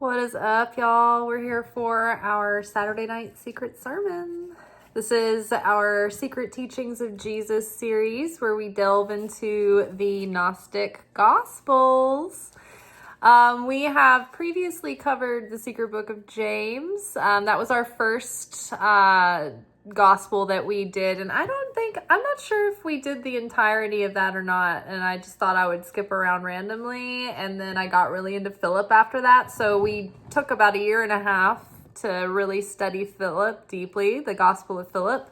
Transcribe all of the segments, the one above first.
What is up, y'all? We're here for our Saturday night secret sermon. This is our Secret Teachings of Jesus series where we delve into the Gnostic Gospels. We have previously covered the secret book of James. That was our first gospel that we did, and I'm not sure if we did the entirety of that or not, and I just thought I would skip around randomly, and then I got really into Philip after that, so we took about a year and a half to really study Philip deeply, the Gospel of Philip.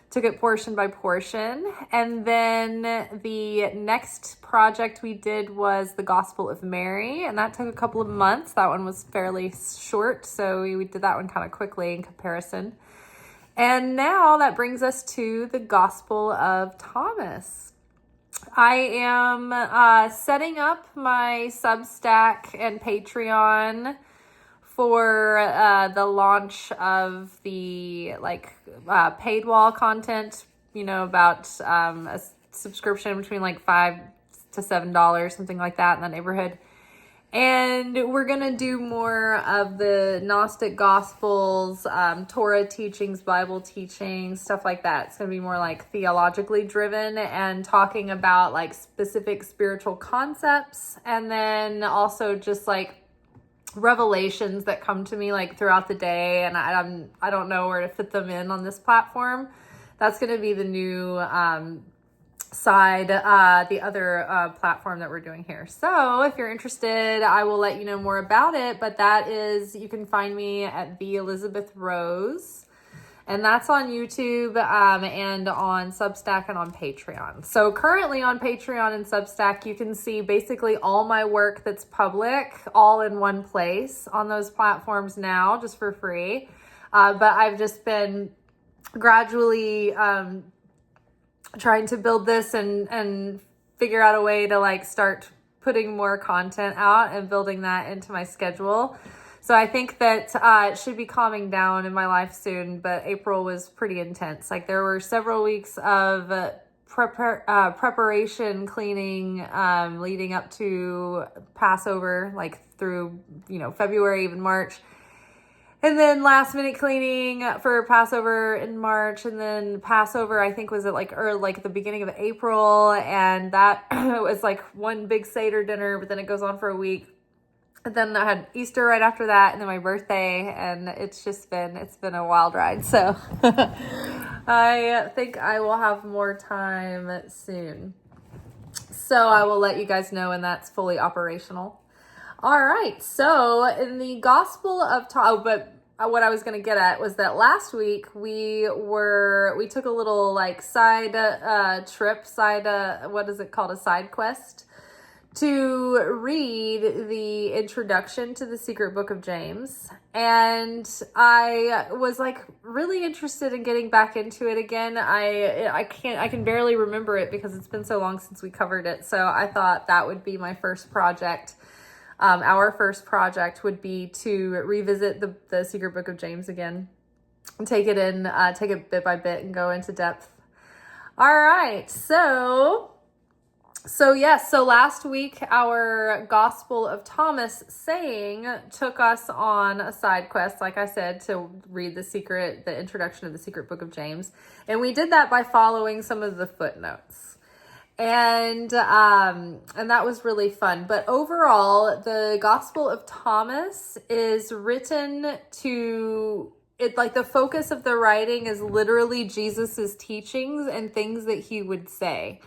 Took it portion by portion, and then the next project we did was the Gospel of Mary, and that took a couple of months. That one was fairly short, so we did that one kind of quickly in comparison. And now that brings us to the Gospel of Thomas. I am setting up my Substack and Patreon for the launch of the paid wall content, about a subscription between like $5 to $7, something like that in that neighborhood. And we're going to do more of the Gnostic Gospels, Torah teachings, Bible teachings, stuff like that. It's going to be more like theologically driven and talking about like specific spiritual concepts. And then also just like revelations that come to me like throughout the day. And I don't know where to fit them in on this platform. That's going to be the new side, the other platform that we're doing here. So if you're interested, I will let you know more about it, but you can find me at the Elizabeth Rose, and that's on YouTube and on Substack and on Patreon. So currently on Patreon and Substack, you can see basically all my work that's public all in one place on those platforms now, just for free. But I've just been gradually trying to build this and figure out a way to like start putting more content out and building that into my schedule. So I think that it should be calming down in my life soon, but April was pretty intense. Like there were several weeks of preparation, cleaning, leading up to Passover, like through, February, even March. And then last minute cleaning for Passover in March, and then Passover I think was at the beginning of April, and that was like one big Seder dinner, but then it goes on for a week. And then I had Easter right after that, and then my birthday, and it's been a wild ride. So I think I will have more time soon. So I will let you guys know when that's fully operational. All right, so in the Gospel of Thomas, but what I was going to get at was that last week we took a little like side quest to read the introduction to the secret book of James, and I was like really interested in getting back into it again. I can barely remember it because it's been so long since we covered it, so I thought that would be my first project. Our first project would be to revisit the secret book of James again and take it bit by bit and go into depth. All right. So last week, our Gospel of Thomas saying took us on a side quest, like I said, to read the introduction of the secret book of James. And we did that by following some of the footnotes. And that was really fun. But overall, the Gospel of Thomas is written the focus of the writing is literally Jesus's teachings and things that he would say.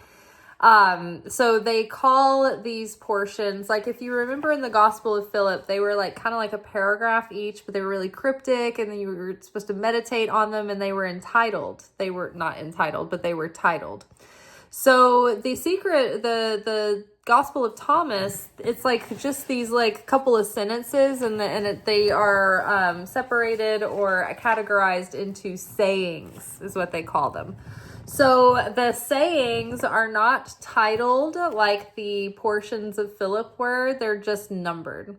So they call these portions, like if you remember in the Gospel of Philip, they were like kind of like a paragraph each, but they were really cryptic, and then you were supposed to meditate on them, and they were entitled. They were not entitled, but they were titled. So the Gospel of Thomas, it's like just these like couple of sentences, and they are separated or categorized into sayings, is what they call them. So the sayings are not titled like the portions of Philip were; they're just numbered.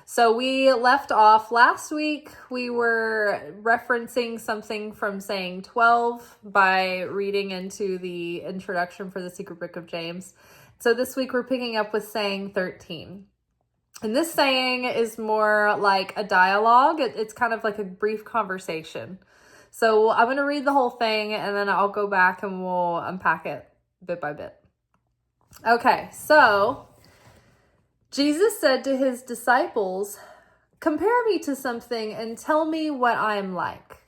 So we left off last week, we were referencing something from saying 12 by reading into the introduction for the secret book of James. So this week we're picking up with saying 13. And this saying is more like a dialogue. It's kind of like a brief conversation. So I'm going to read the whole thing and then I'll go back and we'll unpack it bit by bit. Okay, so Jesus said to his disciples, "Compare me to something and tell me what I am like."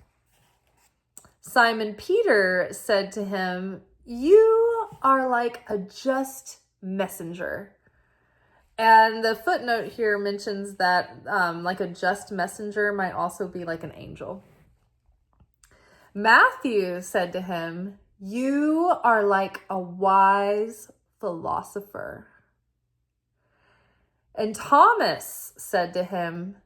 Simon Peter said to him, "You are like a just messenger." And the footnote here mentions that like a just messenger might also be like an angel. Matthew said to him, "You are like a wise philosopher." And Thomas said to him,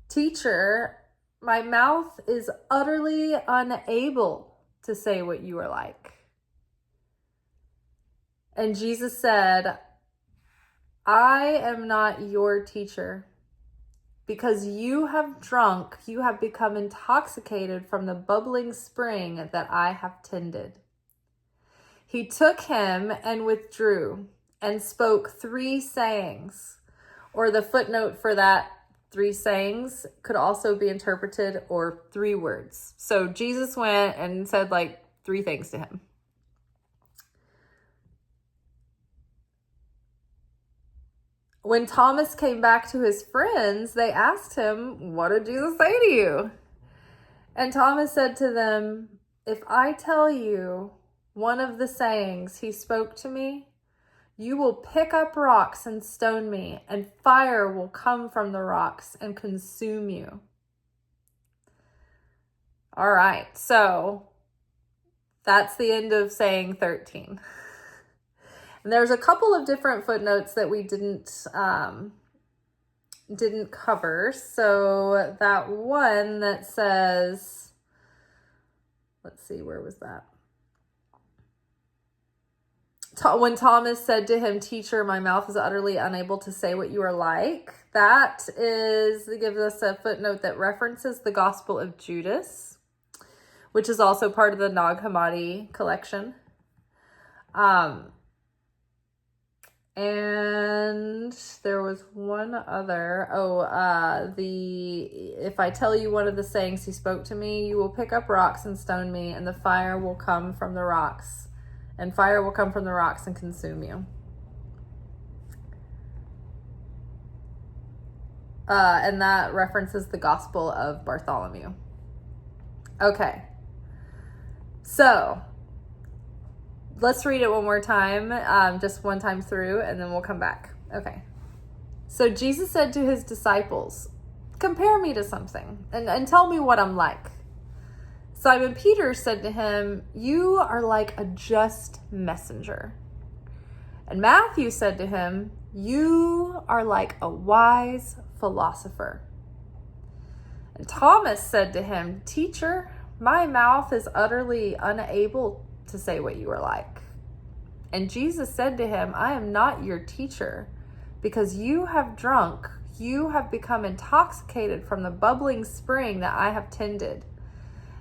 "Teacher, my mouth is utterly unable to say what you are like." And Jesus said, "I am not your teacher. Because you have drunk, you have become intoxicated from the bubbling spring that I have tended." He took him and withdrew and spoke 3 sayings. Or the footnote for that 3 sayings could also be interpreted or 3 words. So Jesus went and said like 3 things to him. When Thomas came back to his friends, they asked him, "What did Jesus say to you?" And Thomas said to them, "If I tell you one of the sayings he spoke to me, you will pick up rocks and stone me, and fire will come from the rocks and consume you." All right, so that's the end of saying 13. And there's a couple of different footnotes that we didn't cover. So that one that says, let's see, where was that? When Thomas said to him, "Teacher, my mouth is utterly unable to say what you are like." That gives us a footnote that references the Gospel of Judas, which is also part of the Nag Hammadi collection. And there was one other. If I tell you one of the sayings he spoke to me, you will pick up rocks and stone me, and the fire will come from the rocks, and fire will come from the rocks and consume you. And that references the Gospel of Bartholomew. Okay. So let's read it one more time, just one time through, and then we'll come back. Okay. So Jesus said to his disciples, "Compare me to something and tell me what I'm like." Simon Peter said to him, "You are like a just messenger." And Matthew said to him, "You are like a wise philosopher." And Thomas said to him, "Teacher, my mouth is utterly unable to say what you are like." And Jesus said to him, "I am not your teacher. Because you have drunk, you have become intoxicated from the bubbling spring that I have tended."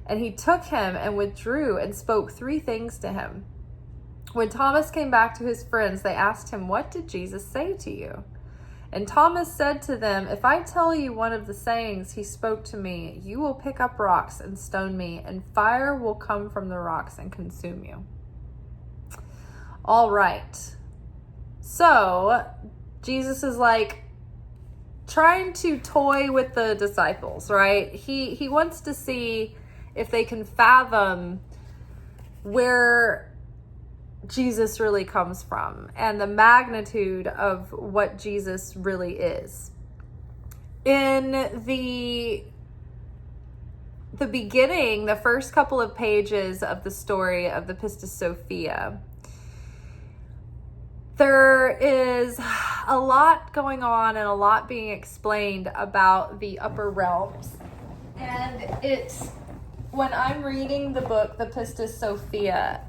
And he took him and withdrew and spoke 3 things to him. When Thomas came back to his friends, they asked him, "What did Jesus say to you?" And Thomas said to them, "If I tell you one of the sayings he spoke to me, you will pick up rocks and stone me, and fire will come from the rocks and consume you." All right. So Jesus is like trying to toy with the disciples, right? He wants to see if they can fathom where Jesus really comes from and the magnitude of what Jesus really is. In the beginning, the first couple of pages of the story of the Pistis Sophia, there is a lot going on and a lot being explained about the upper realms. And when I'm reading the book, the Pistis Sophia,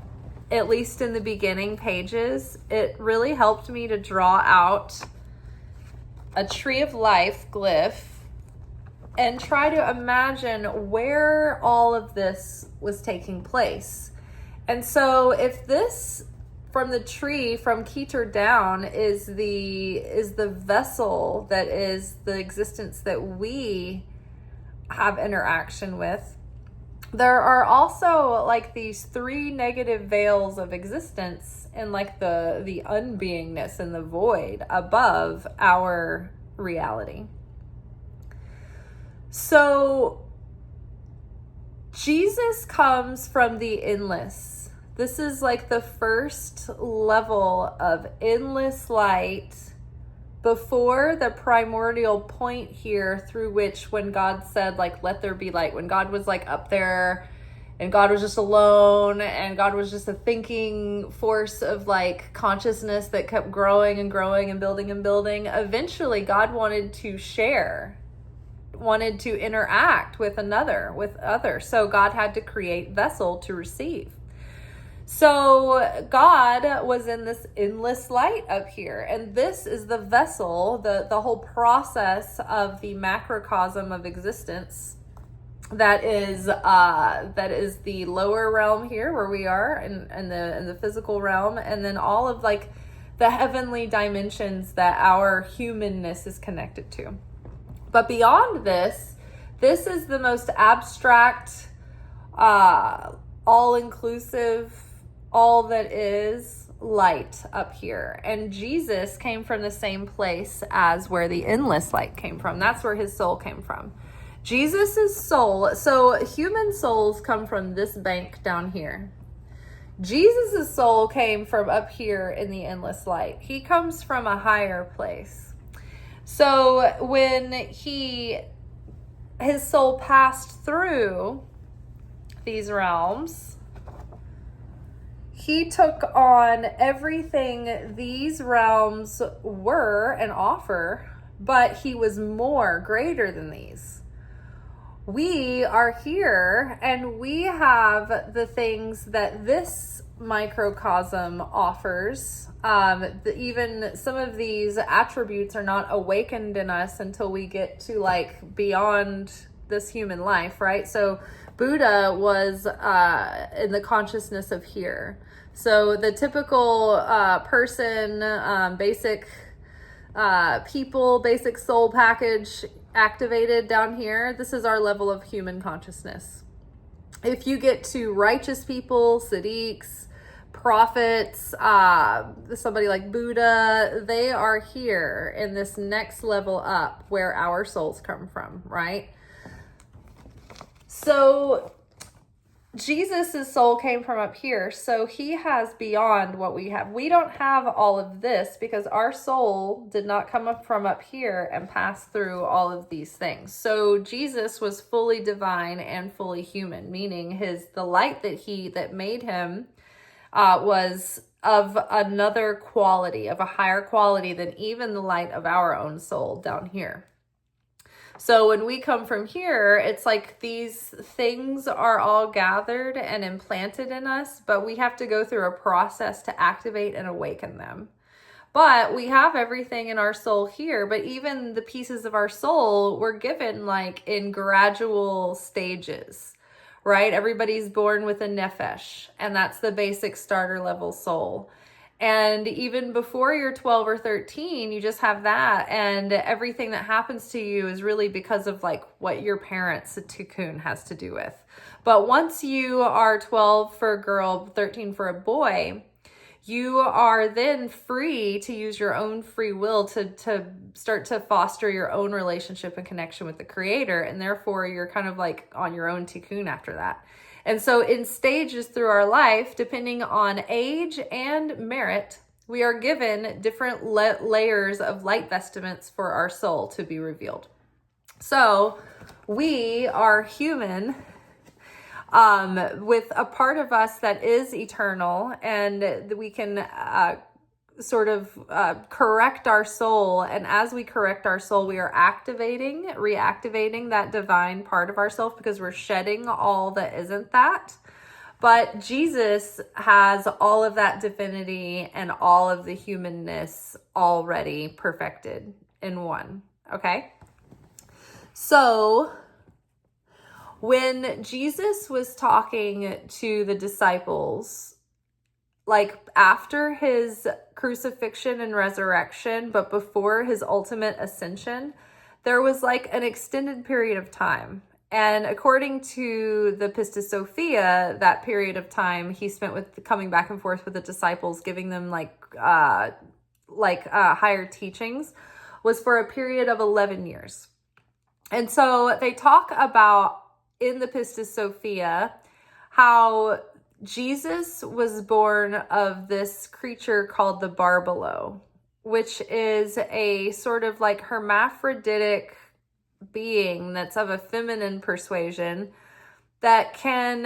at least in the beginning pages, it really helped me to draw out a tree of life glyph and try to imagine where all of this was taking place. And so if this from the tree, from Keter down, is the vessel that is the existence that we have interaction with. There are also like these 3 negative veils of existence and like the unbeingness and the void above our reality. So Jesus comes from the endless. This is like the first level of endless light before the primordial point here through which, when God said like, let there be light, when God was like up there and God was just alone and God was just a thinking force of like consciousness that kept growing and growing and building and building, eventually God wanted to share, wanted to interact with others. So God had to create vessel to receive. So God was in this endless light up here, and this is the vessel, the whole process of the macrocosm of existence. That is the lower realm here where we are in the physical realm, and then all of like the heavenly dimensions that our humanness is connected to. But beyond this is the most abstract, all-inclusive, all that is light up here. And Jesus came from the same place as where the endless light came from. That's where his soul came from. Jesus's soul, so human souls come from this bank down here. Jesus's soul came from up here in the endless light. He comes from a higher place. So when his soul passed through these realms, he took on everything these realms were and offer, but he was more, greater than these. We are here and we have the things that this microcosm offers. Even some of these attributes are not awakened in us until we get to like beyond this human life, right? So Buddha was in the consciousness of here. So the typical person, basic people, basic soul package activated down here, this is our level of human consciousness. If you get to righteous people, Siddiqs, prophets, somebody like Buddha, they are here in this next level up where our souls come from, right? So Jesus' soul came from up here, so he has beyond what we have. We don't have all of this because our soul did not come up from up here and pass through all of these things. So Jesus was fully divine and fully human, meaning the light that made him was of another quality, of a higher quality than even the light of our own soul down here. So when we come from here, it's like these things are all gathered and implanted in us, but we have to go through a process to activate and awaken them. But we have everything in our soul here, but even the pieces of our soul were given like in gradual stages, right? Everybody's born with a nefesh, and that's the basic starter level soul. And even before you're 12 or 13, you just have that. And everything that happens to you is really because of like what your parents' tikkun has to do with. But once you are 12 for a girl, 13 for a boy, you are then free to use your own free will to start to foster your own relationship and connection with the Creator. And therefore, you're kind of like on your own tikkun after that. And so in stages through our life, depending on age and merit, we are given different layers of light vestments for our soul to be revealed. So we are human with a part of us that is eternal, and we can sort of correct our soul. And as we correct our soul, we are reactivating that divine part of ourselves because we're shedding all that isn't that. But Jesus has all of that divinity and all of the humanness already perfected in one. Okay? So when Jesus was talking to the disciples, like after his crucifixion and resurrection, but before his ultimate ascension, there was like an extended period of time. And according to the Pistis Sophia, that period of time he spent with coming back and forth with the disciples, giving them higher teachings, was for a period of 11 years. And so they talk about in the Pistis Sophia how Jesus was born of this creature called the Barbello, which is a sort of like hermaphroditic being that's of a feminine persuasion that can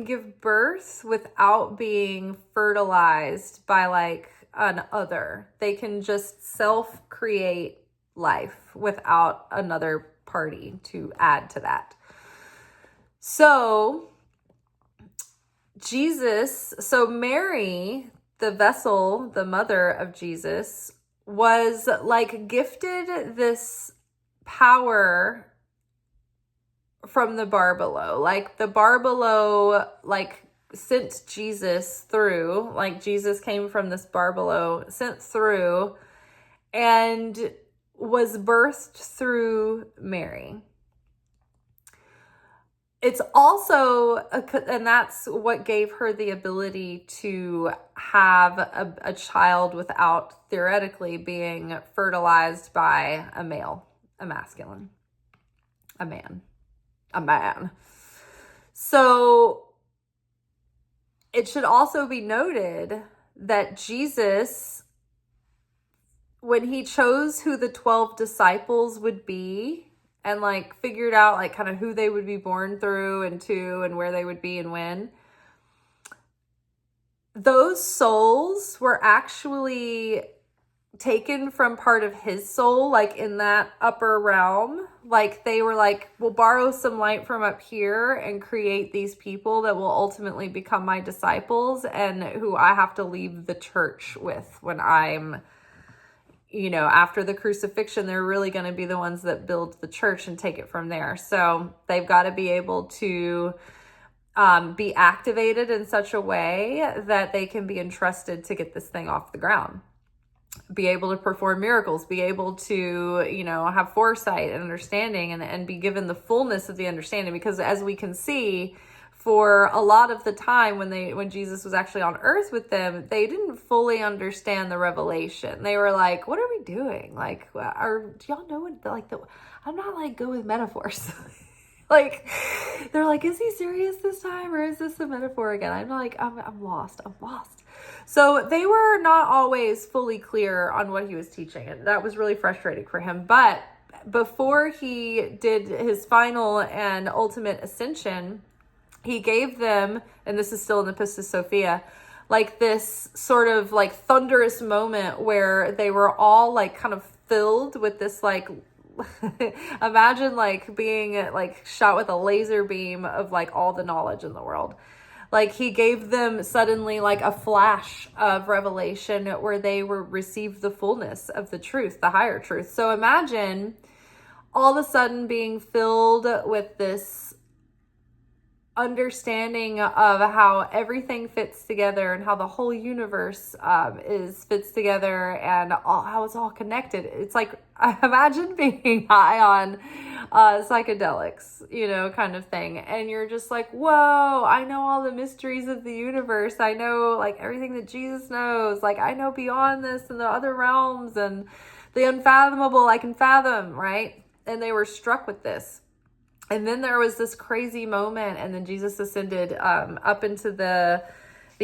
give birth without being fertilized by like an other. They can just self-create life without another party to add to that. So Mary, the vessel, the mother of Jesus, was like gifted this power from the Barbello. Like the Barbello like sent Jesus through, like Jesus came from this Barbello, sent through, and was birthed through Mary. It's also, and that's what gave her the ability to have a child without theoretically being fertilized by a male, a masculine, a man. So it should also be noted that Jesus, when he chose who the 12 disciples would be, and like figured out like kind of who they would be born through and to and where they would be and when, those souls were actually taken from part of his soul, like in that upper realm. Like they were like, we'll borrow some light from up here and create these people that will ultimately become my disciples and who I have to leave the church with when I'm, after the crucifixion. They're really going to be the ones that build the church and take it from there. So they've got to be able to be activated in such a way that they can be entrusted to get this thing off the ground, be able to perform miracles, be able to, have foresight and understanding and be given the fullness of the understanding. Because as we can see, for a lot of the time when Jesus was actually on earth with them, they didn't fully understand the revelation. They were like, what are we doing? Like, do y'all know what, I'm not like good with metaphors. Like, they're like, is he serious this time? Or is this a metaphor again? I'm like, I'm lost. So they were not always fully clear on what he was teaching. And that was really frustrating for him. But before he did his final and ultimate ascension, he gave them, and this is still in the Pistis Sophia, like this sort of like thunderous moment where they were all like kind of filled with this like, imagine like being like shot with a laser beam of like all the knowledge in the world. Like he gave them suddenly like a flash of revelation where they received the fullness of the truth, the higher truth. So imagine all of a sudden being filled with this understanding of how everything fits together and how the whole universe fits together and how it's all connected. It's like, imagine being high on psychedelics, kind of thing. And you're just like, whoa, I know all the mysteries of the universe. I know like everything that Jesus knows. Like I know beyond this and the other realms and the unfathomable I can fathom, right? And they were struck with this. And then there was this crazy moment, and then Jesus ascended up into the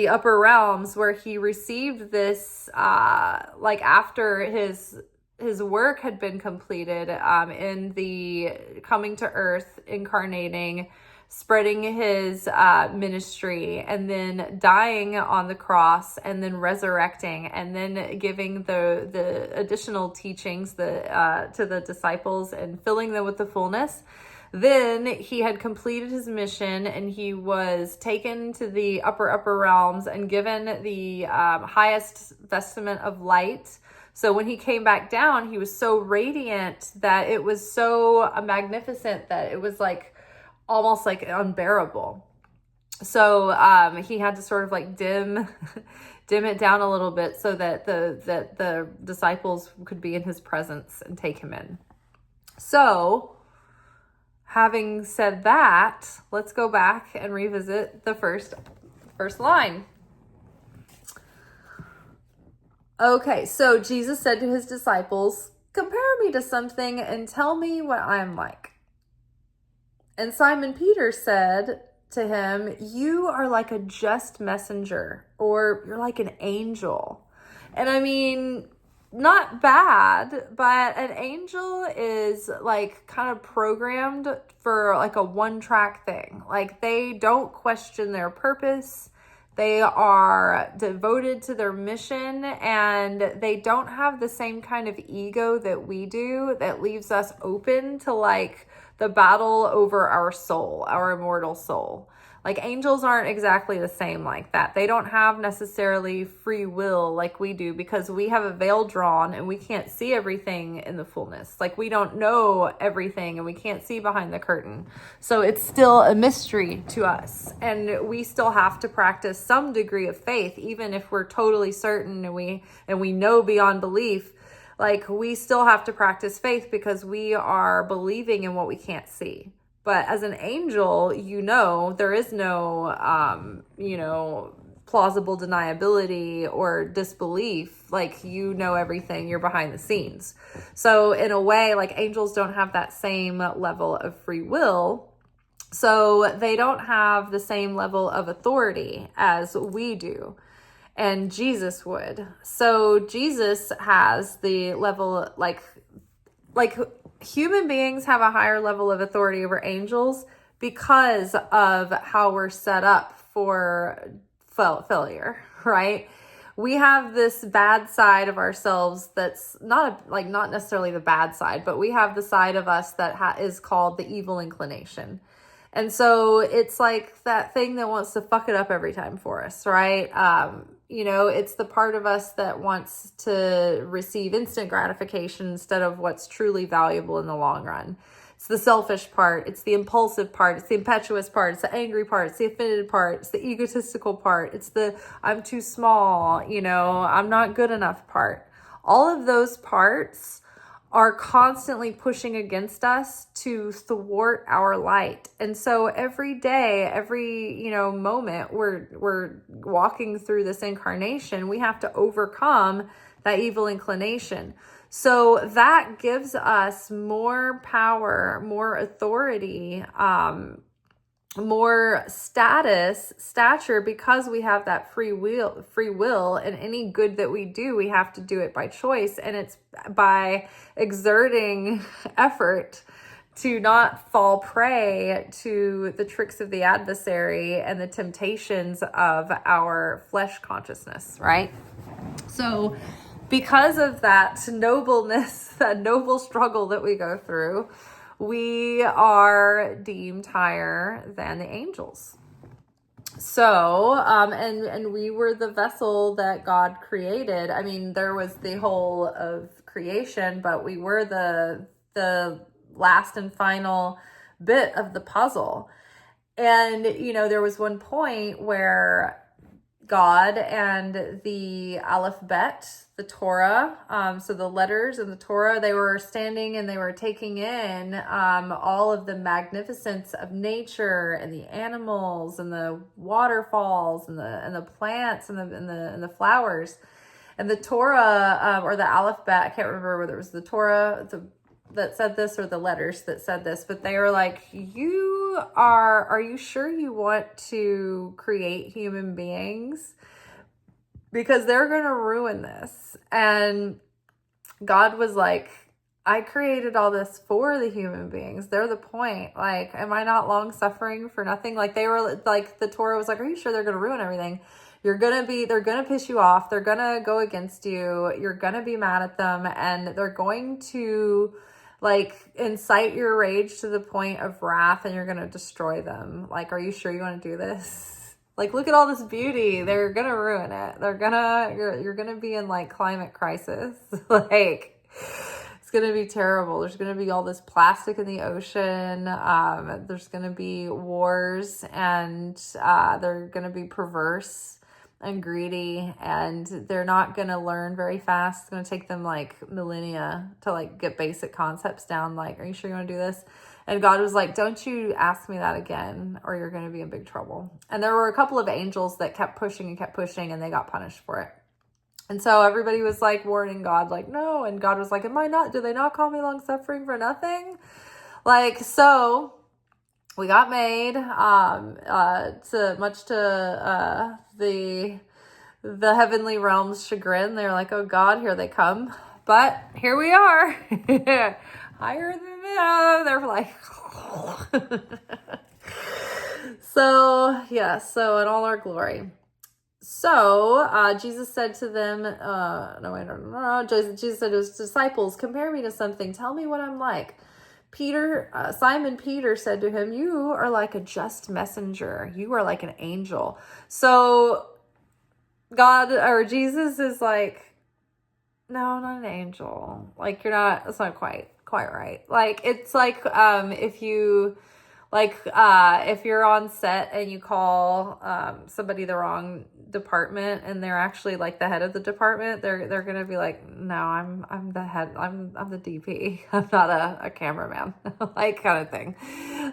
upper realms where he received this, like after his work had been completed in the coming to earth, incarnating, spreading his ministry, and then dying on the cross, and then resurrecting, and then giving the additional teachings to the disciples and filling them with the fullness. Then he had completed his mission and he was taken to the upper realms and given the highest vestment of light. So when he came back down, he was so radiant that it was so magnificent that it was like almost like unbearable. So he had to sort of like dim it down a little bit so that the disciples could be in his presence and take him in. So having said that, let's go back and revisit the first line. Okay, so Jesus said to his disciples, "Compare me to something and tell me what I am like." And Simon Peter said to him, "You are like a just messenger, or you're like an angel." And I mean, not bad, but an angel is like kind of programmed for like a one-track thing. Like they don't question their purpose. They are devoted to their mission, and they don't have the same kind of ego that we do that leaves us open to like the battle over our soul, our immortal soul. Like angels aren't exactly the same like that. They don't have necessarily free will like we do, because we have a veil drawn and we can't see everything in the fullness. Like we don't know everything and we can't see behind the curtain. So it's still a mystery to us, and we still have to practice some degree of faith, even if we're totally certain and we know beyond belief. Like we still have to practice faith because we are believing in what we can't see. But as an angel, there is no, plausible deniability or disbelief. Like, everything, you're behind the scenes. So in a way, like angels don't have that same level of free will. So they don't have the same level of authority as we do. And Jesus would. So Jesus has the level, like human beings have a higher level of authority over angels because of how we're set up for failure, right? We have this bad side of ourselves that's not necessarily the bad side, but we have the side of us that is called the evil inclination. And so it's like that thing that wants to fuck it up every time for us, right? It's the part of us that wants to receive instant gratification instead of what's truly valuable in the long run. It's the selfish part. It's the impulsive part. It's the impetuous part. It's the angry part. It's the offended part. It's the egotistical part. It's the I'm too small, I'm not good enough part. All of those parts are constantly pushing against us to thwart our light. And so every day, every, moment we're walking through this incarnation, we have to overcome that evil inclination. So that gives us more power, more authority, more stature, because we have that free will, and any good that we do, we have to do it by choice, and it's by exerting effort to not fall prey to the tricks of the adversary and the temptations of our flesh consciousness, right? So because of that nobleness, that noble struggle that we go through, we are deemed higher than the angels. So, and we were the vessel that God created. I mean, there was the whole of creation, but we were the last and final bit of the puzzle. And, there was one point where God and the alphabet, the Torah, so the letters in the Torah, they were standing and they were taking in all of the magnificence of nature and the animals and the waterfalls and the plants and the flowers. And the Torah or the alphabet, I can't remember whether it was the Torah that said this or the letters that said this, but they were like, are you sure you want to create human beings? Because they're going to ruin this. And God was like, I created all this for the human beings. They're the point. Like, am I not long suffering for nothing? Like they were like, the Torah was like, are you sure they're going to ruin everything? They're going to piss you off. They're going to go against you. You're going to be mad at them, and they're going to incite your rage to the point of wrath, and you're going to destroy them. Like, are you sure you want to do this? Like, look at all this beauty. They're going to ruin it. You're going to be in climate crisis. It's going to be terrible. There's going to be all this plastic in the ocean. There's going to be wars, and they're going to be perverse and greedy, and they're not going to learn very fast. It's going to take them like millennia to like get basic concepts down. Like, are you sure you want to do this? And God was like, don't you ask me that again, or you're going to be in big trouble. And there were a couple of angels that kept pushing, and they got punished for it. And so everybody was like warning God, like, no. And God was like, do they not call me long suffering for nothing? Like, so we got made, much to the heavenly realm's chagrin. They're like, oh God, here they come. But here we are. Higher than them. They're like, so yeah, so in all our glory. So Jesus said to them, Jesus said to his disciples, compare me to something. Tell me what I'm like. Simon Peter said to him, you are like a just messenger. You are like an angel. So Jesus is like, no, not an angel. Like, that's not quite right. Like, it's like, if you're on set and you call somebody the wrong department and they're actually like the head of the department, they're gonna be like, no, I'm the head, I'm the DP, I'm not a cameraman, like, kind of thing.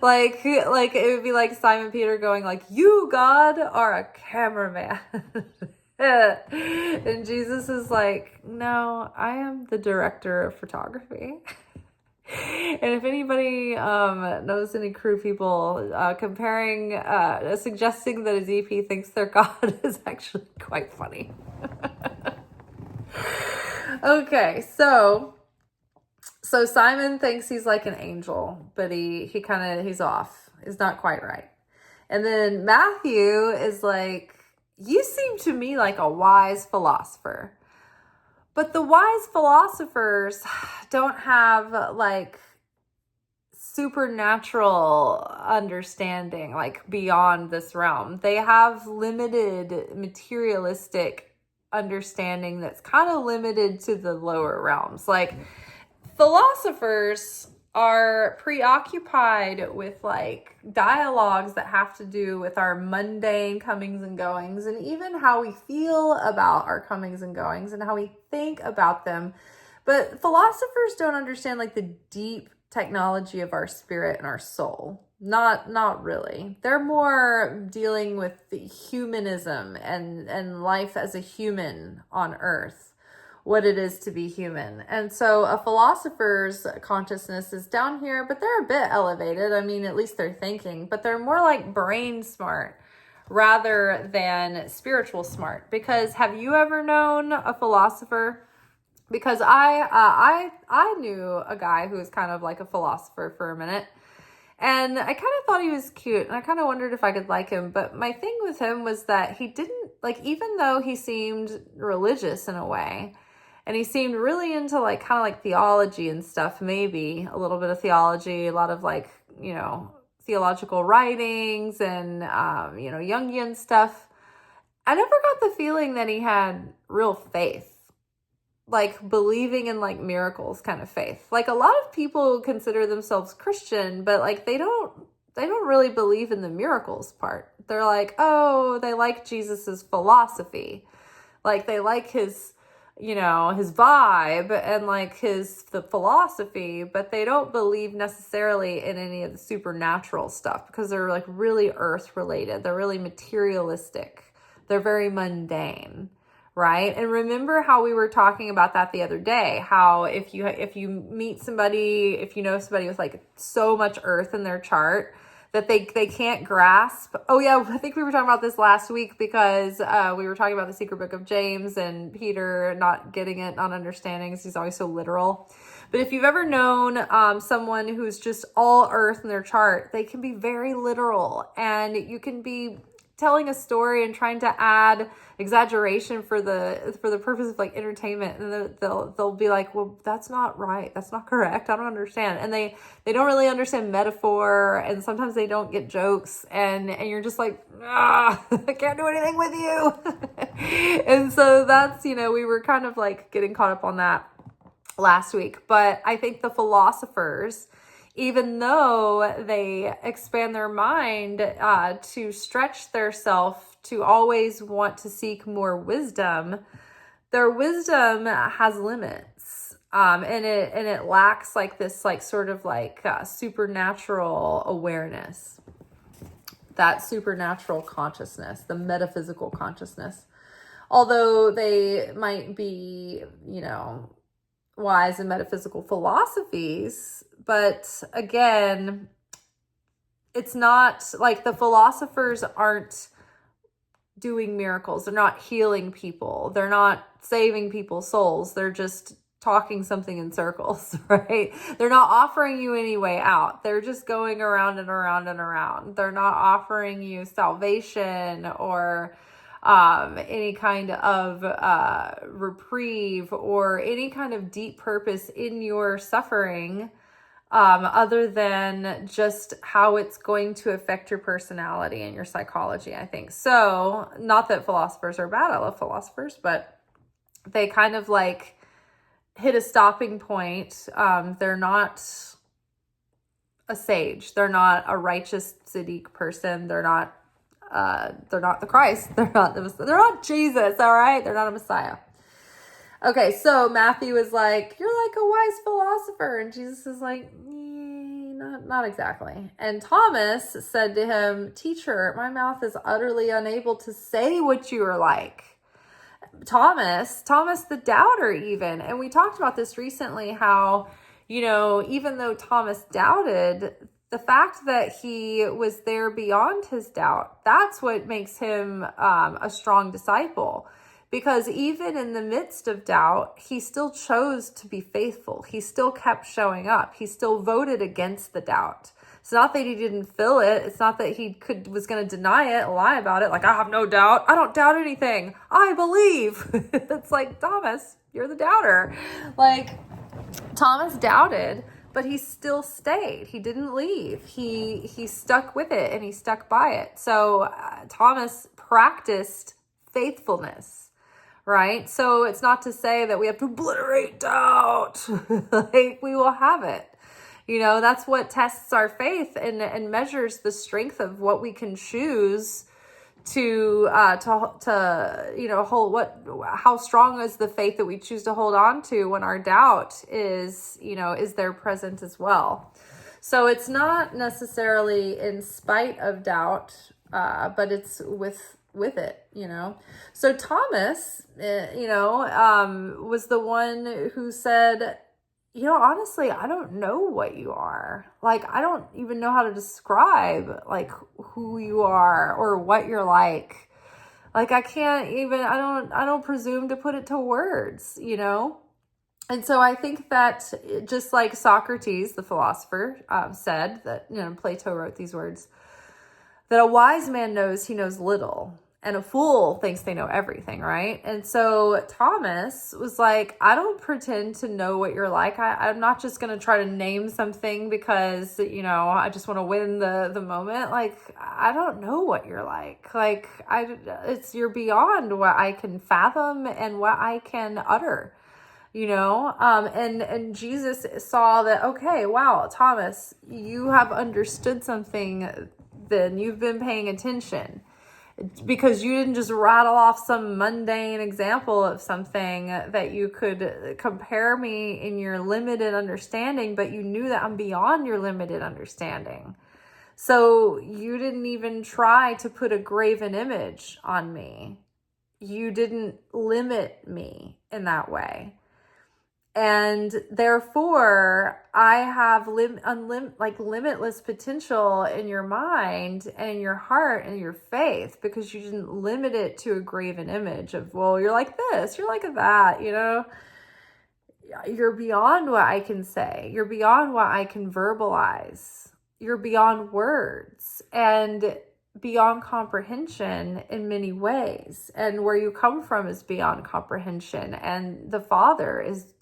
Like it would be like Simon Peter going like, you, God, are a cameraman. And Jesus is like, no, I am the director of photography. And if anybody knows any crew people, suggesting that a DP thinks they're God is actually quite funny. Okay, so Simon thinks he's like an angel, but he's off. He's not quite right. And then Matthew is like, you seem to me like a wise philosopher. But the wise philosophers don't have like supernatural understanding, like beyond this realm. They have limited materialistic understanding that's kind of limited to the lower realms. Like, philosophers are preoccupied with like dialogues that have to do with our mundane comings and goings, and even how we feel about our comings and goings and how we think about them. But philosophers don't understand like the deep technology of our spirit and our soul. Not really. They're more dealing with the humanism and life as a human on earth, what it is to be human. And so a philosopher's consciousness is down here, but they're a bit elevated. I mean, at least they're thinking, but they're more like brain smart rather than spiritual smart. Because have you ever known a philosopher? Because I knew a guy who was kind of like a philosopher for a minute, and I kind of thought he was cute, and I kind of wondered if I could like him. But my thing with him was that he didn't, like, even though he seemed religious in a way, and he seemed really into like kind of like theology and stuff, maybe a little bit of theology, a lot of like, theological writings and, Jungian stuff. I never got the feeling that he had real faith, like believing in like miracles kind of faith. Like, a lot of people consider themselves Christian, but like they don't really believe in the miracles part. They're like, oh, they like Jesus's philosophy. Like, they like his vibe and like the philosophy, but they don't believe necessarily in any of the supernatural stuff because they're like really earth related. They're really materialistic. They're very mundane, right? And remember how we were talking about that the other day, how if you meet somebody, if you know somebody with like so much earth in their chart that they can't grasp. Oh yeah, I think we were talking about this last week because we were talking about the secret book of James and Peter not getting it, not understanding because he's always so literal. But if you've ever known someone who's just all earth in their chart, they can be very literal, and you can be telling a story and trying to add exaggeration for the purpose of like entertainment, and they'll be like, well, that's not right, that's not correct, I don't understand. And they don't really understand metaphor, and sometimes they don't get jokes, and you're just like, I can't do anything with you. And so that's, we were kind of like getting caught up on that. last week. But I think the philosophers, even though they expand their mind to stretch their self to always want to seek more wisdom, their wisdom has limits. And it lacks like this like sort of like supernatural awareness, that supernatural consciousness, the metaphysical consciousness. Although they might be, wise in metaphysical philosophies, but again, it's not like the philosophers aren't doing miracles. They're not healing people. They're not saving people's souls. They're just talking something in circles, right? They're not offering you any way out. They're just going around and around and around. They're not offering you salvation or any kind of reprieve or any kind of deep purpose in your suffering, other than just how it's going to affect your personality and your psychology, I think. So, not that philosophers are bad. I love philosophers, but they kind of like hit a stopping point. They're not a sage. They're not a righteous Siddiq person. They're not the Christ. They're not Jesus. All right. They're not a Messiah. Okay. So Matthew is like, you're like a wise philosopher. And Jesus is like, not exactly. And Thomas said to him, teacher, my mouth is utterly unable to say what you are like. Thomas the doubter even. And we talked about this recently, how, even though Thomas doubted, the fact that he was there beyond his doubt, that's what makes him a strong disciple. Because even in the midst of doubt, he still chose to be faithful. He still kept showing up. He still voted against the doubt. It's not that he didn't feel it. It's not that he was going to deny it, lie about it. Like, I have no doubt. I don't doubt anything. I believe. It's like, Thomas, you're the doubter. Like, Thomas doubted, but he still stayed. He didn't leave. He stuck with it and he stuck by it. So Thomas practiced faithfulness, right? So it's not to say that we have to obliterate doubt. Like, we will have it. That's what tests our faith and measures the strength of what we can choose to hold. How strong is the faith that we choose to hold on to when our doubt is there present as well. So it's not necessarily in spite of doubt, but it's with it, So Thomas, was the one who said, honestly, I don't know what you are. Like, I don't even know how to describe like who you are or what you're like. Like, I don't presume to put it to words, And so I think that just like Socrates, the philosopher, said that, Plato wrote these words, that a wise man knows he knows little. And a fool thinks they know everything, right? And so Thomas was like, I don't pretend to know what you're like. I'm not just going to try to name something because, I just want to win the moment. Like, I don't know what you're like. Like, you're beyond what I can fathom and what I can utter, and Jesus saw that, okay, wow, Thomas, you have understood something, then you've been paying attention. Because you didn't just rattle off some mundane example of something that you could compare me in your limited understanding, but you knew that I'm beyond your limited understanding. So you didn't even try to put a graven image on me. You didn't limit me in that way. And therefore, I have limitless potential in your mind and in your heart and your faith, because you didn't limit it to a graven image of, well, you're like this, you're like that, You're beyond what I can say. You're beyond what I can verbalize. You're beyond words and beyond comprehension in many ways. And where you come from is beyond comprehension. And the Father is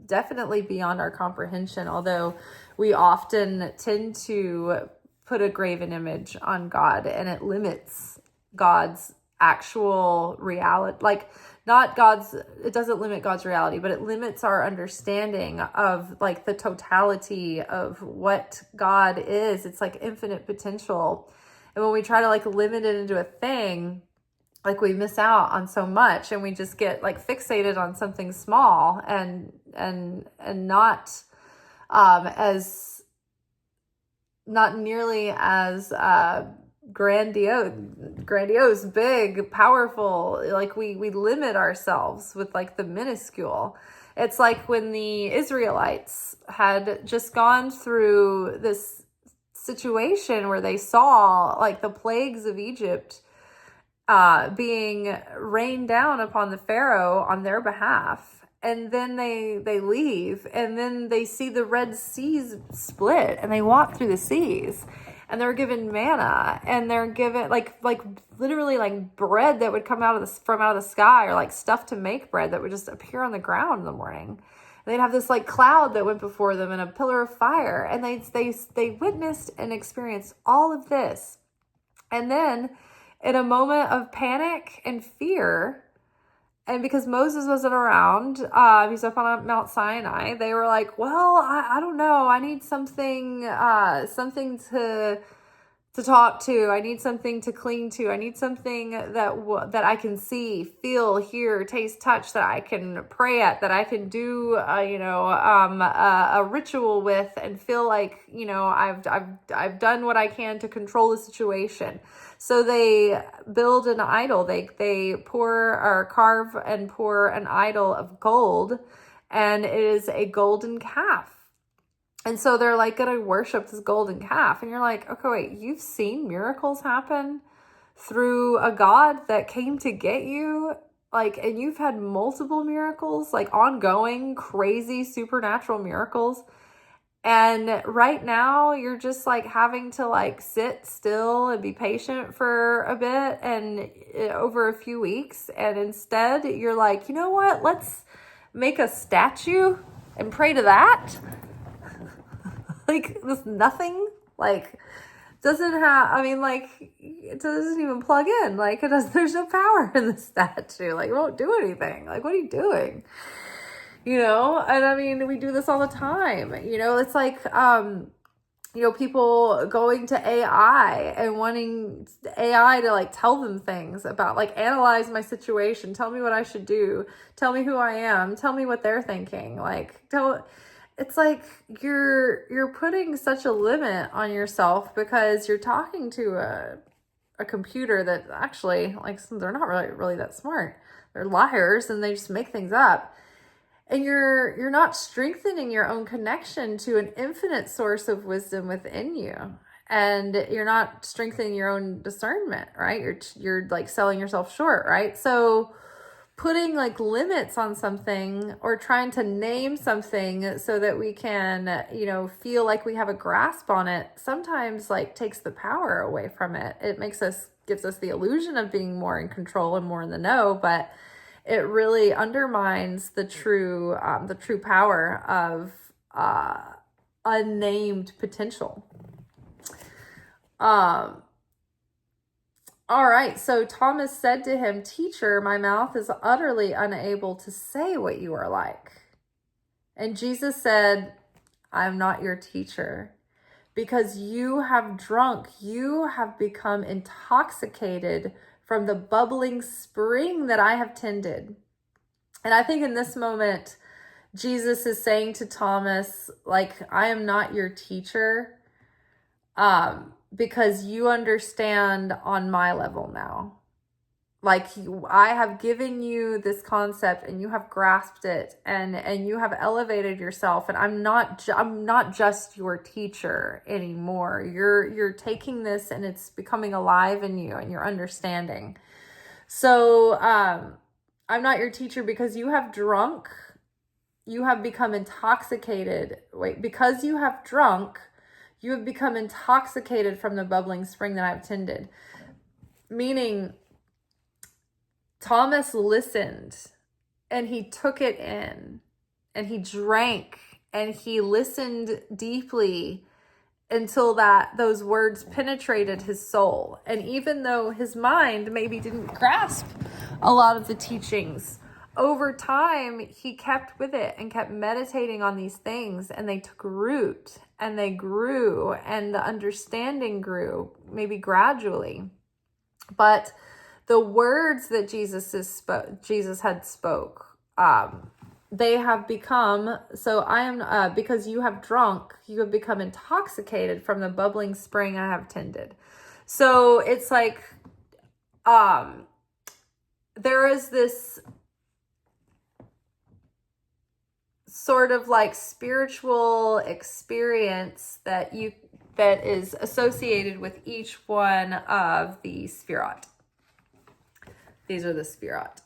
definitely beyond our comprehension, although we often tend to put a graven image on God, and it limits God's actual reality, like not God's, it doesn't limit God's reality, but it limits our understanding of like the totality of what God is. It's like infinite potential. And when we try to like limit it into a thing, like we miss out on so much, and we just get like fixated on something small and not as not nearly as grandiose, big, powerful. Like we limit ourselves with like the minuscule. It's like when the Israelites had just gone through this situation where they saw like the plagues of Egypt being rained down upon the Pharaoh on their behalf. And then they leave, and then they see the Red Seas split, and they walk through the seas, and they're given manna, and they're given like literally like bread that would come out of the sky, or like stuff to make bread that would just appear on the ground in the morning. And they'd have this like cloud that went before them and a pillar of fire, and they witnessed and experienced all of this. And then in a moment of panic and fear, and because Moses wasn't around, he's up on Mount Sinai, they were like, well, I don't know. I need something to talk to. I need something to cling to. I need something that I can see, feel, hear, taste, touch, that I can pray at, that I can do, a ritual with, and feel like, I've done what I can to control the situation. So they build an idol. They carve and pour an idol of gold, and it is a golden calf. And so they're like going to worship this golden calf. And you're like, okay, wait, you've seen miracles happen through a God that came to get you? Like, and you've had multiple miracles, like ongoing, crazy, supernatural miracles. And right now you're just like having to like sit still and be patient for a bit and over a few weeks. And instead you're like, you know what? Let's make a statue and pray to that. Like this nothing, like doesn't have, I mean, like it doesn't even plug in. Like it does, there's no power in the statue. Like it won't do anything. Like, what are you doing? And I mean, we do this all the time. It's like, people going to AI and wanting AI to like tell them things about, like, analyze my situation, tell me what I should do, tell me who I am, tell me what they're thinking. It's like you're putting such a limit on yourself because you're talking to a computer that actually, like, they're not really that smart. They're liars and they just make things up. And you're not strengthening your own connection to an infinite source of wisdom within you. And you're not strengthening your own discernment, right? You're like selling yourself short, right? So putting like limits on something or trying to name something so that we can, feel like we have a grasp on it, sometimes like takes the power away from it. It gives us the illusion of being more in control and more in the know, but it really undermines the true power of unnamed potential. All right, so Thomas said to him, "Teacher, my mouth is utterly unable to say what you are like." And Jesus said, "I'm not your teacher. Because you have become intoxicated from the bubbling spring that I have tended." And I think in this moment, Jesus is saying to Thomas, like, I am not your teacher, because you understand on my level now. Like, I have given you this concept and you have grasped it and you have elevated yourself, and I'm not just your teacher anymore. You're taking this and it's becoming alive in you and you're understanding. So, I'm not your teacher because you have become intoxicated. Because you have drunk, you have become intoxicated from the bubbling spring that I've tended. Meaning, Thomas listened and he took it in and he drank and he listened deeply until those words penetrated his soul. And even though his mind maybe didn't grasp a lot of the teachings, over time he kept with it and kept meditating on these things, and they took root and they grew, and the understanding grew, maybe gradually. But the words that Jesus had spoke, they have become, so I am, because you have drunk, you have become intoxicated from the bubbling spring I have tended. So it's like, there is this sort of like spiritual experience that is associated with each one of the Sphirot. These are the Sphirot.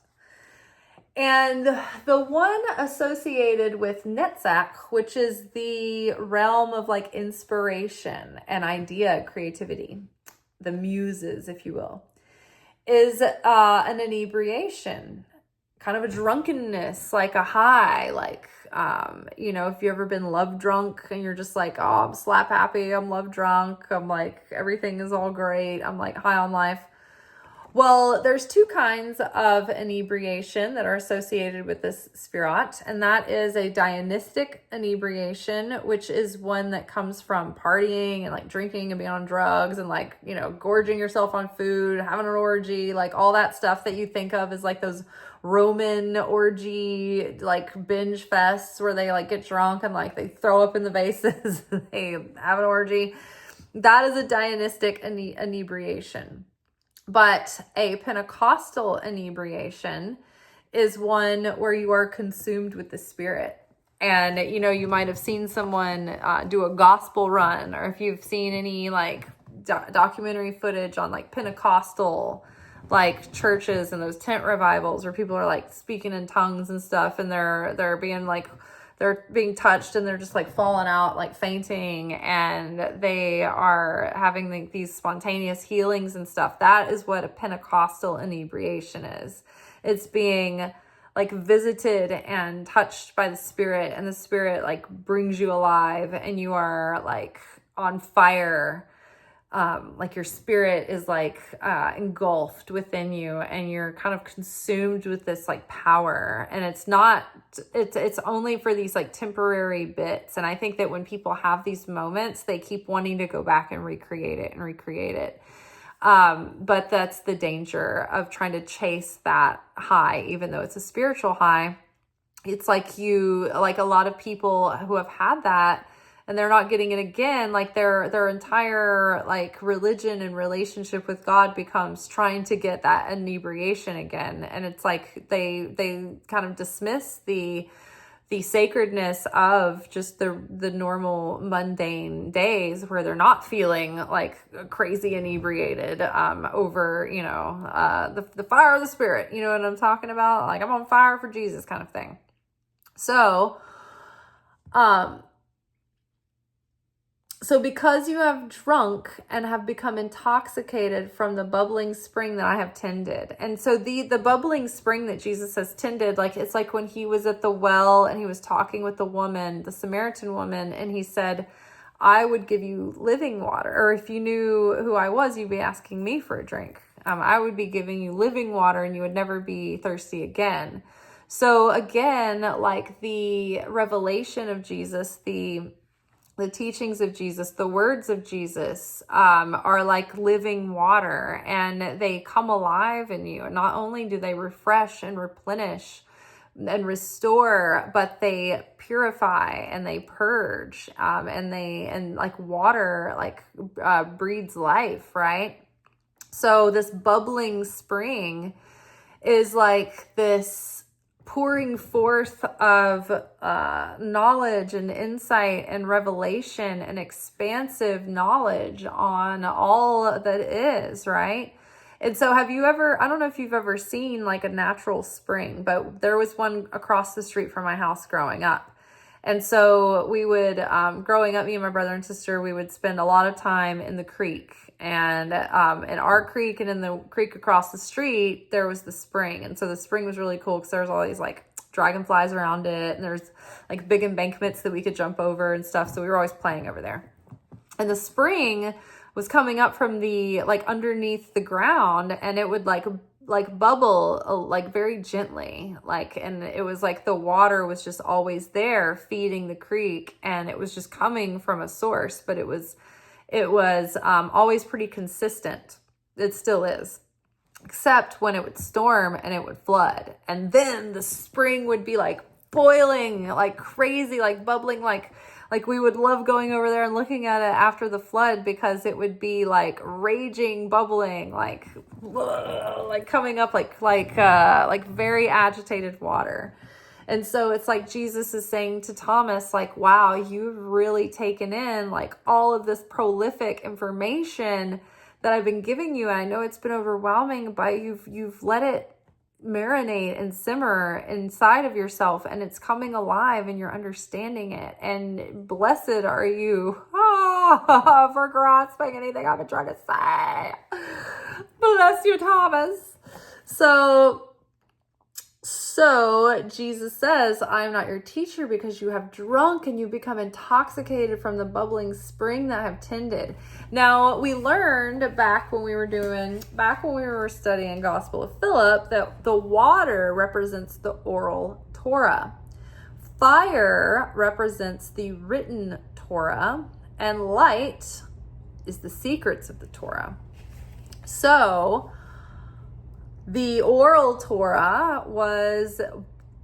And the one associated with Netzach, which is the realm of like inspiration and idea creativity, the muses, if you will, is an inebriation, kind of a drunkenness, like a high, like, if you've ever been love drunk and you're just like, oh, I'm slap happy, I'm love drunk, I'm like, everything is all great, I'm like high on life. Well, there's two kinds of inebriation that are associated with this Sphirot, and that is a Dionystic inebriation, which is one that comes from partying and like drinking and being on drugs and like, gorging yourself on food, having an orgy, like all that stuff that you think of as like those Roman orgy, like binge fests where they like get drunk and like they throw up in the vases, they have an orgy. That is a Dionystic inebriation. But a Penacostal inebriation is one where you are consumed with the Spirit. And, you might have seen someone do a gospel run, or if you've seen any like documentary footage on like Pentecostal like churches and those tent revivals where people are like speaking in tongues and stuff, and they're being touched and they're just like falling out, like fainting, and they are having these spontaneous healings and stuff. That is what a Pentecostal inebriation is. It's being like visited and touched by the Spirit, and the Spirit like brings you alive, and you are like on fire. Like your spirit is like engulfed within you, and you're kind of consumed with this like power, and it's only for these like temporary bits. And I think that when people have these moments, they keep wanting to go back and recreate it. But that's the danger of trying to chase that high, even though it's a spiritual high. It's like a lot of people who have had that and they're not getting it again, like their entire like religion and relationship with God becomes trying to get that inebriation again. And it's like they kind of dismiss the sacredness of just the normal mundane days where they're not feeling like crazy inebriated over the fire of the Spirit. You know what I'm talking about? Like, I'm on fire for Jesus kind of thing. So because you have drunk and have become intoxicated from the bubbling spring that I have tended. And so the bubbling spring that Jesus has tended, like it's like when he was at the well and he was talking with the woman, the Samaritan woman, and he said, I would give you living water. Or if you knew who I was, you'd be asking me for a drink. I would be giving you living water and you would never be thirsty again. So again, like the revelation of Jesus, the teachings of Jesus, the words of Jesus are like living water, and they come alive in you. And not only do they refresh and replenish and restore, but they purify and they purge, and like water like breeds life, right? So this bubbling spring is like this pouring forth of knowledge and insight and revelation and expansive knowledge on all that is, right? And so I don't know if you've ever seen like a natural spring, but there was one across the street from my house growing up. And so we would, growing up, me and my brother and sister, we would spend a lot of time in the creek. And in our creek and in the creek across the street, there was the spring. And so the spring was really cool because there was all these like dragonflies around it. And there's like big embankments that we could jump over and stuff. So we were always playing over there. And the spring was coming up from the, like, underneath the ground, and it would like bubble like very gently, like, and it was like the water was just always there feeding the creek, and it was just coming from a source, but it was always pretty consistent. It still is, except when it would storm and it would flood, and then the spring would be like boiling like crazy, like bubbling, like we would love going over there and looking at it after the flood, because it would be like raging, bubbling, like coming up like very agitated water. And so it's like Jesus is saying to Thomas, like, wow, you've really taken in like all of this prolific information that I've been giving you. And I know it's been overwhelming, but you've let it marinate and simmer inside of yourself, and it's coming alive, and you're understanding it. And blessed are you for grasping anything I've been trying to say. Bless you, Thomas. So Jesus says, I am not your teacher, because you have drunk and you become intoxicated from the bubbling spring that I have tended. Now, we learned back when we were studying Gospel of Philip, that the water represents the oral Torah. Fire represents the written Torah, and light is the secrets of the Torah. So the oral Torah was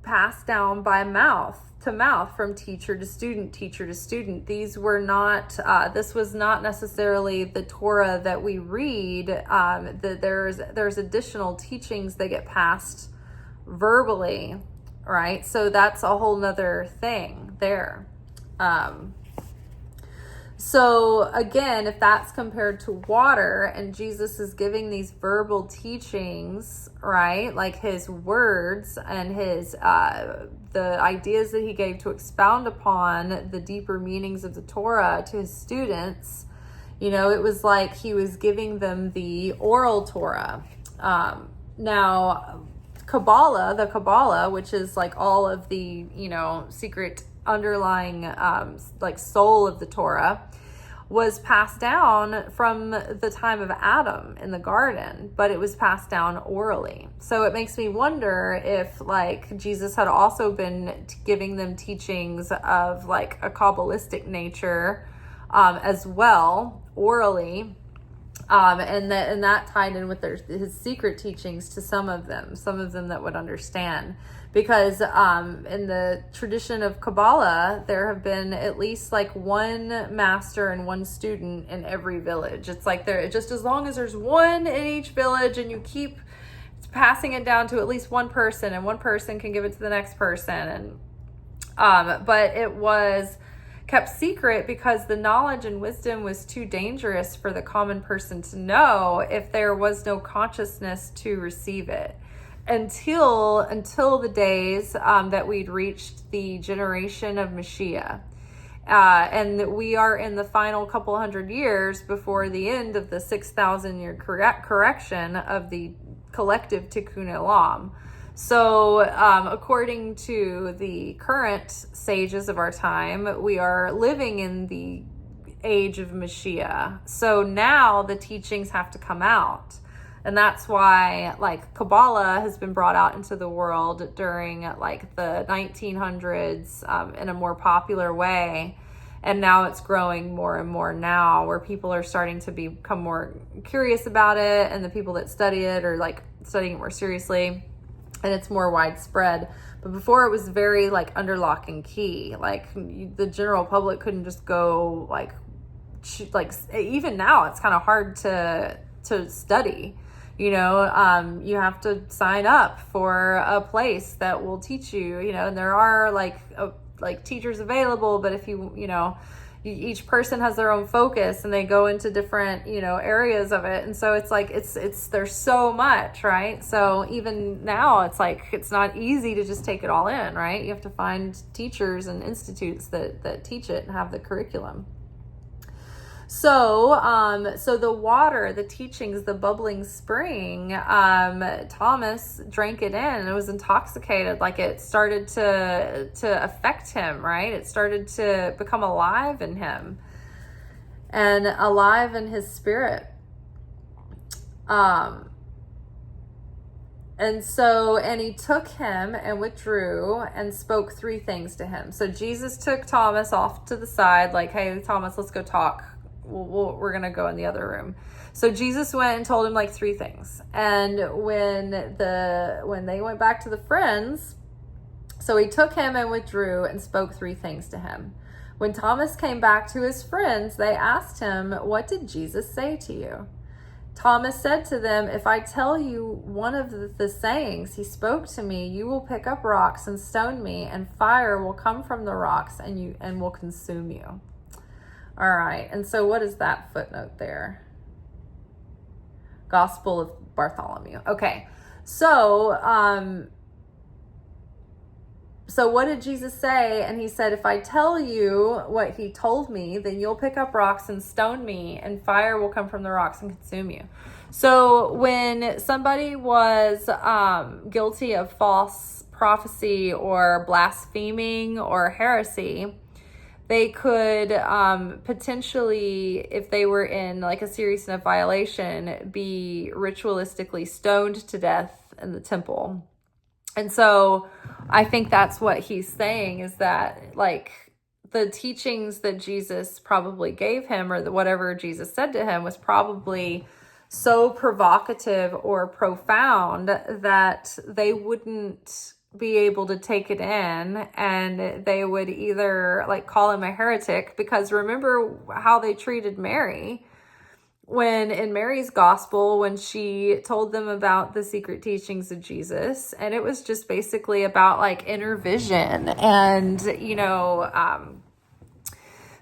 passed down by mouth to mouth, from teacher to student, teacher to student. These were not, this was not necessarily the Torah that we read. There's additional teachings that get passed verbally, right? So that's a whole nother thing there. So again, if that's compared to water, and Jesus is giving these verbal teachings, right? Like his words and his, the ideas that he gave to expound upon the deeper meanings of the Torah to his students, you know, it was like he was giving them the oral Torah. Now, the Kabbalah, which is like all of the, you know, secret underlying like soul of the Torah, was passed down from the time of Adam in the garden, but it was passed down orally. So it makes me wonder if like Jesus had also been giving them teachings of like a Kabbalistic nature as well, orally, and that tied in with his secret teachings to some of them that would understand. Because in the tradition of Kabbalah, there have been at least like one master and one student in every village. It's like just as long as there's one in each village, and you keep passing it down to at least one person, and one person can give it to the next person. And but it was kept secret because the knowledge and wisdom was too dangerous for the common person to know if there was no consciousness to receive it. Until the days that we'd reached the generation of Mashiach. And we are in the final couple hundred years before the end of the 6,000 year correction of the collective Tikkun Olam. So according to the current sages of our time, we are living in the age of Mashiach. So now the teachings have to come out. And that's why like Kabbalah has been brought out into the world during like the 1900s in a more popular way. And now it's growing more and more now, where people are starting to become more curious about it. And the people that study it are like studying it more seriously, and it's more widespread. But before, it was very like under lock and key. Like the general public couldn't just go like even now it's kind of hard to study. You know, you have to sign up for a place that will teach you, you know, and there are like teachers available, but if you know, each person has their own focus and they go into different, you know, areas of it. And so it's like, there's so much, right? So even now it's like, it's not easy to just take it all in, right? You have to find teachers and institutes that teach it and have the curriculum. So the water, the teachings, the bubbling spring, Thomas drank it in and it was intoxicated. Like it started to affect him, right? It started to become alive in him. and alive in his spirit. And he took him and withdrew and spoke 3 things to him. So Jesus took Thomas off to the side, like, hey, Thomas, let's go talk. We're going to go in the other room. So Jesus went and told him like 3 things. And when they went back to the friends, so he took him and withdrew and spoke 3 things to him. When Thomas came back to his friends, they asked him, what did Jesus say to you? Thomas said to them, if I tell you one of the sayings he spoke to me, you will pick up rocks and stone me, and fire will come from the rocks and will consume you. All right. And so what is that footnote there? Gospel of Bartholomew. Okay. So what did Jesus say? And he said, if I tell you what he told me, then you'll pick up rocks and stone me, and fire will come from the rocks and consume you. So when somebody was guilty of false prophecy or blaspheming or heresy, they could potentially, if they were in like a serious enough violation, be ritualistically stoned to death in the temple. And so I think that's what he's saying, is that like the teachings that Jesus probably gave him, or whatever Jesus said to him, was probably so provocative or profound that they wouldn't be able to take it in, and they would either like call him a heretic, because remember how they treated Mary. When in Mary's gospel, when she told them about the secret teachings of Jesus, and it was just basically about like inner vision and,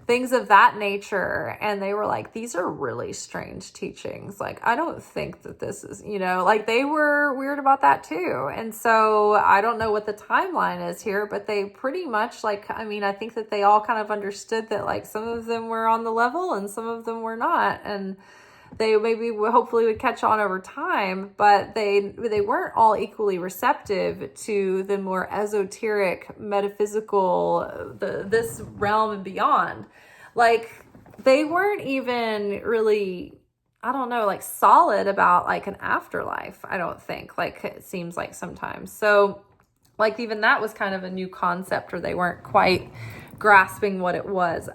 things of that nature. And they were like, these are really strange teachings. Like, I don't think that this is, like they were weird about that too. And so I don't know what the timeline is here, but they pretty much I think that they all kind of understood that like some of them were on the level and some of them were not. And they hopefully would catch on over time, but they weren't all equally receptive to the more esoteric, metaphysical, this realm and beyond. Like, they weren't even really, I don't know, like solid about like an afterlife, I don't think, like it seems like sometimes. So like even that was kind of a new concept, or they weren't quite grasping what it was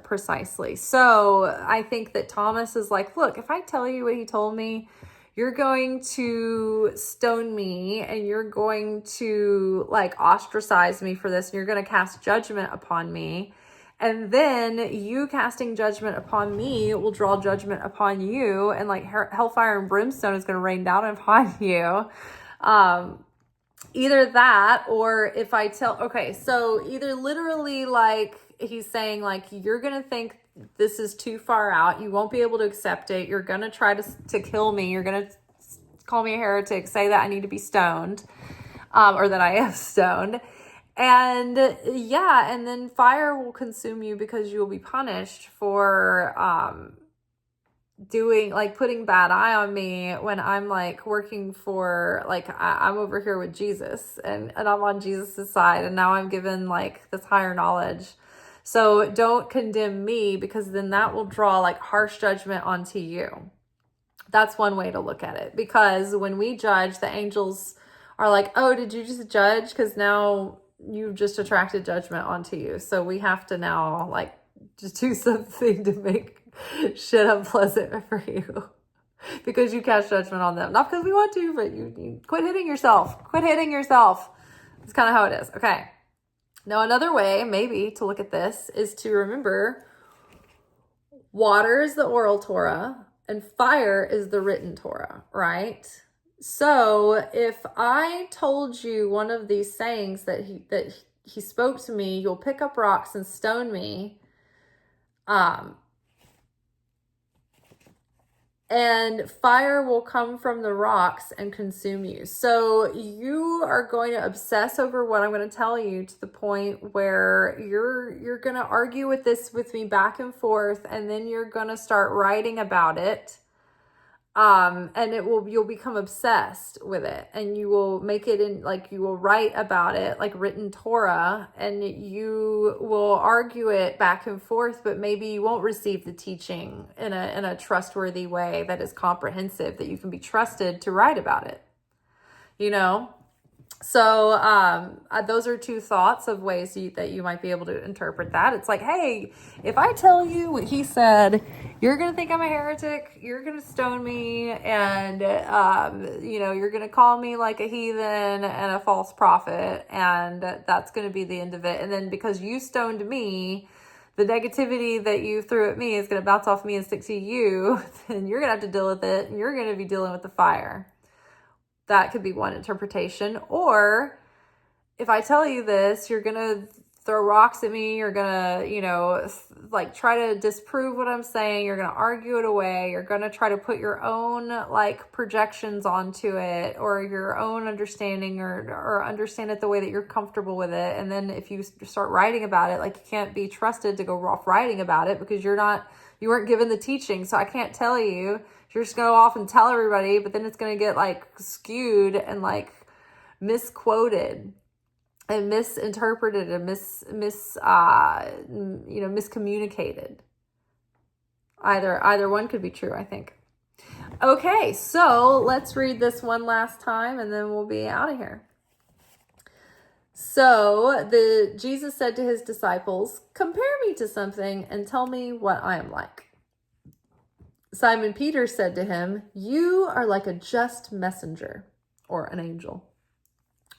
precisely. So I think that Thomas is like, look, if I tell you what he told me, you're going to stone me, and you're going to like ostracize me for this, and you're going to cast judgment upon me. And then you casting judgment upon me will draw judgment upon you, and like hellfire and brimstone is going to rain down upon you. Either that, or if I so either literally like he's saying like, you're going to think this is too far out. You won't be able to accept it. You're going to try to kill me. You're going to call me a heretic, say that I need to be stoned, or that I am stoned. And and then fire will consume you, because you will be punished for putting bad eye on me when I'm like working for, like I'm over here with Jesus, and I'm on Jesus's side, and now I'm given like this higher knowledge. So don't condemn me, because then that will draw like harsh judgment onto you. That's one way to look at it, because when we judge, the angels are like, oh, did you just judge? Because now you've just attracted judgment onto you. So we have to now like just do something to make shit unpleasant for you, because you cast judgment on them. Not because we want to, but you quit hitting yourself. Quit hitting yourself. That's kind of how it is. Okay. Now, another way maybe to look at this is to remember water is the oral Torah and fire is the written Torah, right? So if I told you one of these sayings that he spoke to me, you'll pick up rocks and stone me, and fire will come from the rocks and consume you. So you are going to obsess over what I'm going to tell you, to the point where you're going to argue with me back and forth, and then you're going to start writing about it. And you'll become obsessed with it, and you will make it in, like, you will write about it like written Torah, and you will argue it back and forth, but maybe you won't receive the teaching in a trustworthy way that is comprehensive, that you can be trusted to write about it, you know? So those are two thoughts of ways that you might be able to interpret that. It's like, hey, if I tell you what he said, you're going to think I'm a heretic, you're going to stone me, and, you're going to call me like a heathen and a false prophet, and that's going to be the end of it. And then because you stoned me, the negativity that you threw at me is going to bounce off me and stick to you, and you're going to have to deal with it, and you're going to be dealing with the fire. That could be one interpretation. Or if I tell you this, you're going to throw rocks at me. You're going to, try to disprove what I'm saying. You're going to argue it away. You're going to try to put your own, projections onto it, or your own understanding, or understand it the way that you're comfortable with it. And then if you start writing about it, you can't be trusted to go off writing about it because you weren't given the teaching. So I can't tell you. You're just going to go off and tell everybody, but then it's going to get skewed and misquoted and misinterpreted and miscommunicated. Either one could be true, I think. Okay, so let's read this one last time and then we'll be out of here. So Jesus said to his disciples, "Compare me to something and tell me what I am like." Simon Peter said to him, "You are like a just messenger," or an angel.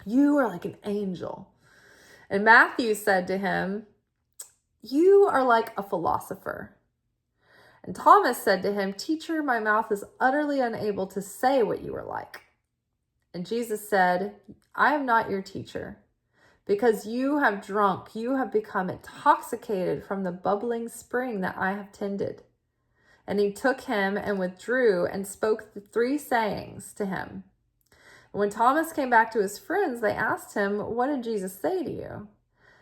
"You are like an angel." And Matthew said to him, "You are like a philosopher." And Thomas said to him, "Teacher, my mouth is utterly unable to say what you are like." And Jesus said, "I am not your teacher. Because you have drunk, you have become intoxicated from the bubbling spring that I have tended." And he took him and withdrew and spoke the 3 sayings to him. When Thomas came back to his friends, they asked him, "What did Jesus say to you?"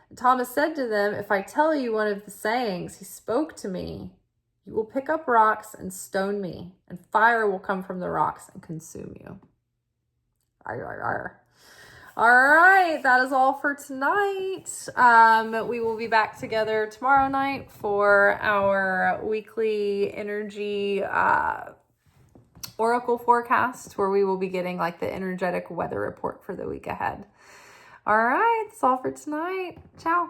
And Thomas said to them, "If I tell you one of the sayings he spoke to me, you will pick up rocks and stone me, and fire will come from the rocks and consume you." Arr, arr, arr. All right, that is all for tonight. We will be back together tomorrow night for our weekly energy oracle forecast, where we will be getting the energetic weather report for the week ahead. All right, that's all for tonight. Ciao.